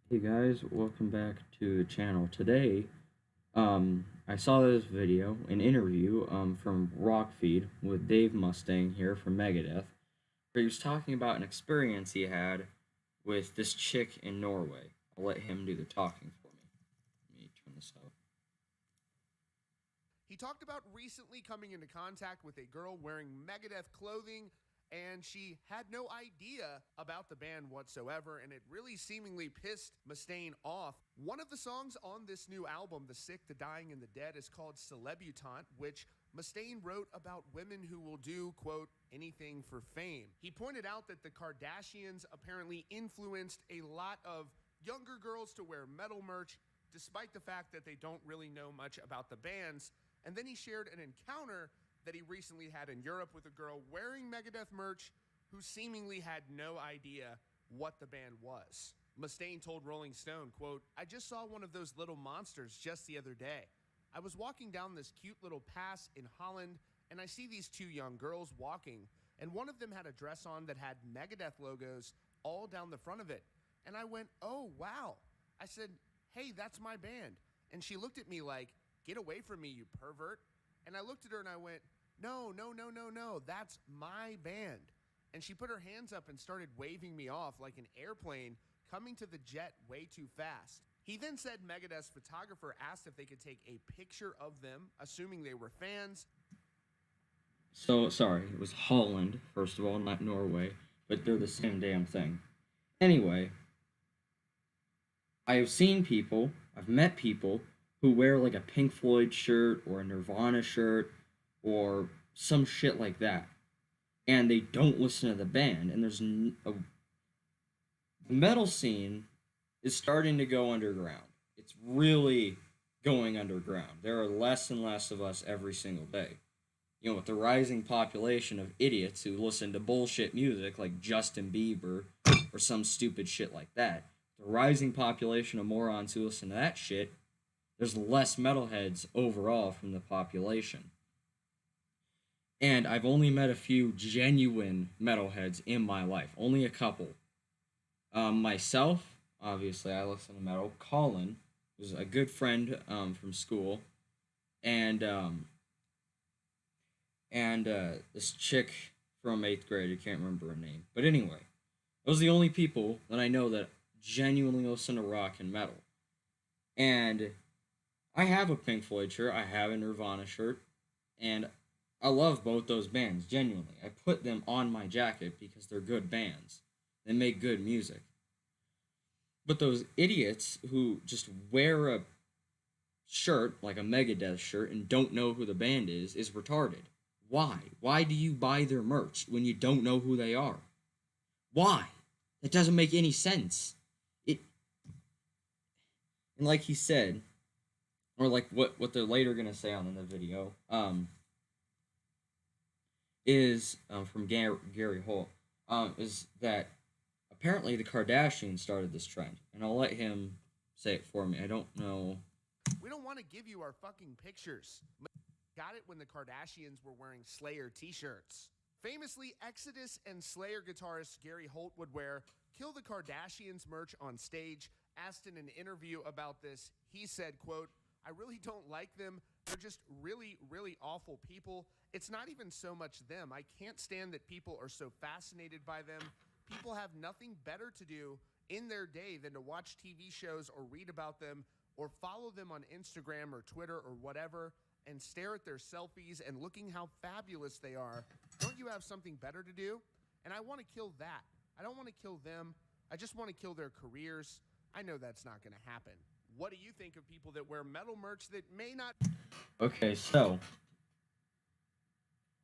Hey guys, welcome back to the channel. Today, I saw this video, an interview, from Rockfeed with Dave Mustaine here from Megadeth, where he was talking about an experience he had with this chick in Norway. I'll let him do the talking for me. Let me turn this up. He talked about recently coming into contact with a girl wearing Megadeth clothing, and she had no idea about the band whatsoever, and it really seemingly pissed Mustaine off. One of the songs on this new album, The Sick, the Dying, and the Dead, is called Celebutante, which Mustaine wrote about women who will do, quote, anything for fame. He pointed out that the Kardashians apparently influenced a lot of younger girls to wear metal merch, despite the fact that they don't really know much about the bands. And then he shared an encounter that he recently had in Europe with a girl wearing Megadeth merch who seemingly had no idea what the band was. Mustaine told Rolling Stone, quote, "I just saw one of those little monsters just the other day. I was walking down this cute little pass in Holland, and I see these two young girls walking, and one of them had a dress on that had Megadeth logos all down the front of it. And I went, oh, wow. I said, hey, that's my band. And she looked at me like, get away from me, you pervert. And I looked at her and I went, no, no, no, no, no, that's my band. And she put her hands up and started waving me off like an airplane coming to the jet way too fast. He then said Megadeth's photographer asked if they could take a picture of them, assuming they were fans. So, sorry, it was Holland, first of all, not Norway, but they're the same damn thing. Anyway, I have seen people, I've met people who wear like a Pink Floyd shirt or a Nirvana shirt or some shit like that, and they don't listen to the band. And the metal scene is starting to go underground. It's really going underground. There are less and less of us every single day. You know, with the rising population of idiots who listen to bullshit music like Justin Bieber or some stupid shit like that, the rising population of morons who listen to that shit, there's less metalheads overall from the population. And I've only met a few genuine metalheads in my life, only a couple. Myself, obviously, I listen to metal. Colin was a good friend from school, and this chick from eighth grade. I can't remember her name, but anyway, those are the only people that I know that genuinely listen to rock and metal. And I have a Pink Floyd shirt, I have a Nirvana shirt, and I love both those bands genuinely. I put them on my jacket because they're good bands. They make good music. But those idiots who just wear a shirt like a Megadeth shirt and don't know who the band is retarded. Why? Why do you buy their merch when you don't know who they are? Why? That doesn't make any sense. It and like he said, or like what they're later gonna say on in the video, is from Gary Holt, is that apparently the Kardashians started this trend, and I'll let him say it for me. I don't know. We don't want to give you our fucking pictures. Got it when the Kardashians were wearing Slayer t-shirts. Famously, Exodus and Slayer guitarist Gary Holt would wear Kill the Kardashians merch on stage. Asked in an interview about this, he said, quote, I really don't like them. They're just really, really awful people. It's not even so much them. I can't stand that people are so fascinated by them. People have nothing better to do in their day than to watch TV shows or read about them or follow them on Instagram or Twitter or whatever and stare at their selfies and looking how fabulous they are. Don't you have something better to do? And I want to kill that. I don't want to kill them. I just want to kill their careers. I know that's not going to happen. What do you think of people that wear metal merch that may not? Okay, so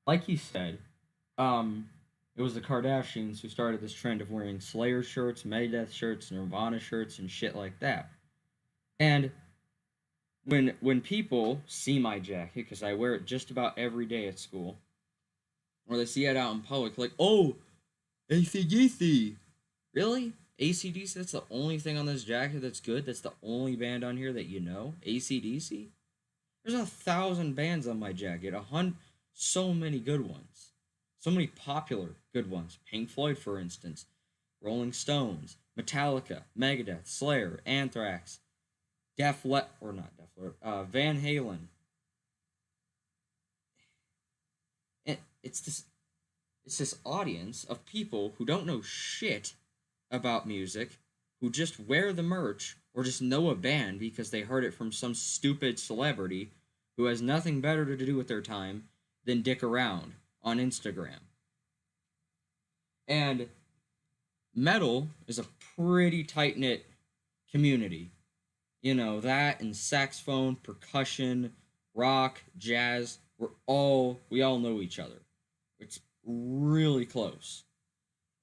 like he said, um, it was the Kardashians who started this trend of wearing Slayer shirts, Megadeth shirts, Nirvana shirts, and shit like that. And when people see my jacket, because I wear it just about every day at school, or they see it out in public, like, oh, ACDC. Really? ACDC? That's the only thing on this jacket that's good? That's the only band on here that you know? ACDC? There's 1,000 bands on my jacket. So many good ones. So many popular good ones. Pink Floyd, for instance. Rolling Stones, Metallica, Megadeth, Slayer, Anthrax, Van Halen. And it's this audience of people who don't know shit about music, who just wear the merch or just know a band because they heard it from some stupid celebrity who has nothing better to do with their time than dick around on Instagram. And metal is a pretty tight knit community. You know, that and saxophone, percussion, rock, jazz, we all know each other. It's really close.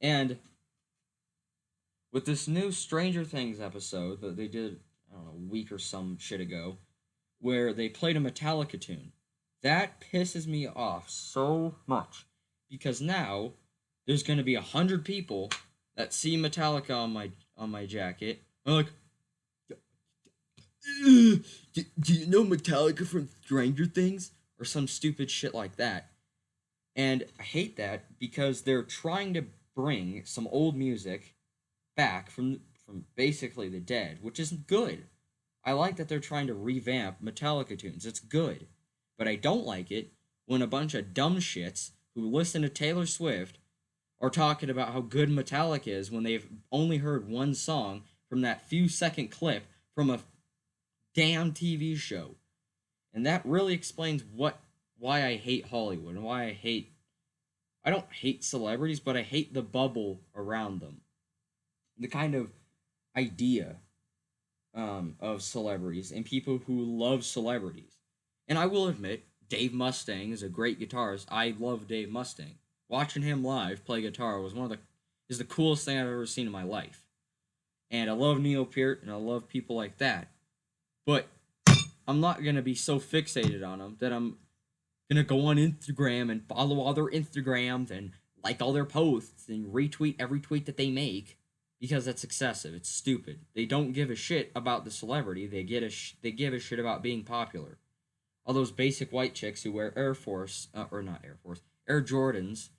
And with this new Stranger Things episode that they did, I don't know, a week or some shit ago, where they played a Metallica tune, that pisses me off so much because now there's going to be 100 people that see Metallica on my jacket. I'm like, do you know Metallica from Stranger Things? Or some stupid shit like that. And I hate that because they're trying to bring some old music back from basically the dead, which isn't good. I like that they're trying to revamp Metallica tunes. It's good. But I don't like it when a bunch of dumb shits who listen to Taylor Swift are talking about how good Metallica is when they've only heard one song from that few second clip from a damn TV show. And that really explains why I hate Hollywood and why I don't hate celebrities, but I hate the bubble around them. The kind of idea of celebrities and people who love celebrities. And I will admit, Dave Mustaine is a great guitarist. I love Dave Mustaine. Watching him live play guitar is the coolest thing I've ever seen in my life. And I love Neil Peart and I love people like that. But I'm not going to be so fixated on them that I'm going to go on Instagram and follow all their Instagrams and like all their posts and retweet every tweet that they make because that's excessive. It's stupid. They don't give a shit about the celebrity. They give a shit about being popular. All those basic white chicks who wear Air Jordans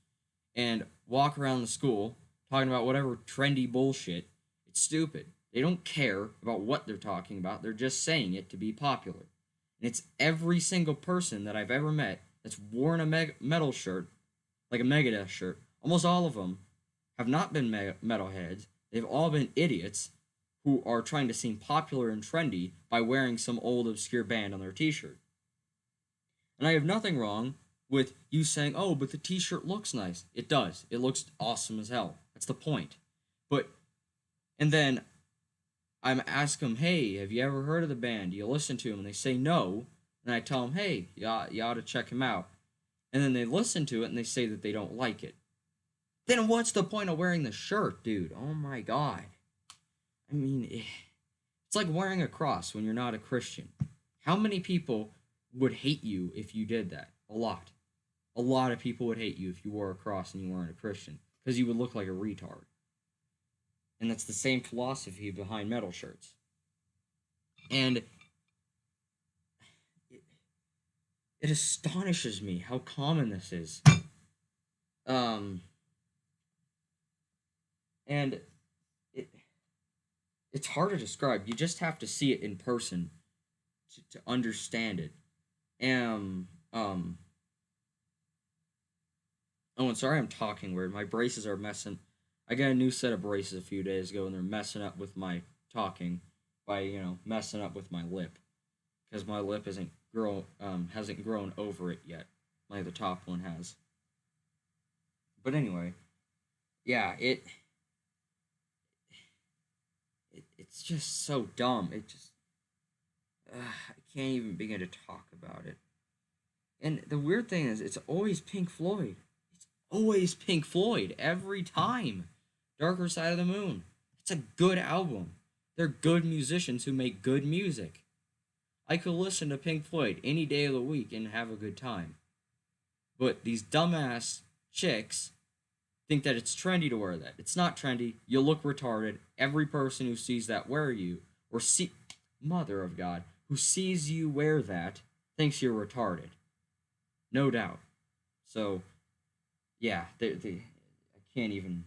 and walk around the school talking about whatever trendy bullshit. It's stupid. They don't care about what they're talking about. They're just saying it to be popular. And it's every single person that I've ever met that's worn a metal shirt, like a Megadeth shirt. Almost all of them have not been metalheads. They've all been idiots who are trying to seem popular and trendy by wearing some old obscure band on their t-shirt. And I have nothing wrong with you saying, oh, but the t-shirt looks nice. It does. It looks awesome as hell. That's the point. And then I'm asking them, hey, have you ever heard of the band? Do you listen to them? And they say no. And I tell them, hey, you ought to check him out. And then they listen to it and they say that they don't like it. Then what's the point of wearing the shirt, dude? Oh my god. I mean, it's like wearing a cross when you're not a Christian. How many people would hate you if you did that? A lot. A lot of people would hate you if you wore a cross and you weren't a Christian. Because you would look like a retard. And that's the same philosophy behind metal shirts. And it astonishes me how common this is. And it's hard to describe. You just have to see it in person to understand it. Oh, and sorry I'm talking weird. My braces are messing. I got a new set of braces a few days ago, and they're messing up with my talking by messing up with my lip because my lip hasn't grown over it yet, like the top one has. But anyway, yeah, it's just so dumb. I can't even begin to talk about it. And the weird thing is, it's always Pink Floyd. It's always Pink Floyd every time. Darker Side of the Moon. It's a good album. They're good musicians who make good music. I could listen to Pink Floyd any day of the week and have a good time. But these dumbass chicks think that it's trendy to wear that. It's not trendy. You look retarded. Every person who sees that Mother of God, who sees you wear that thinks you're retarded. No doubt. So, yeah, I can't even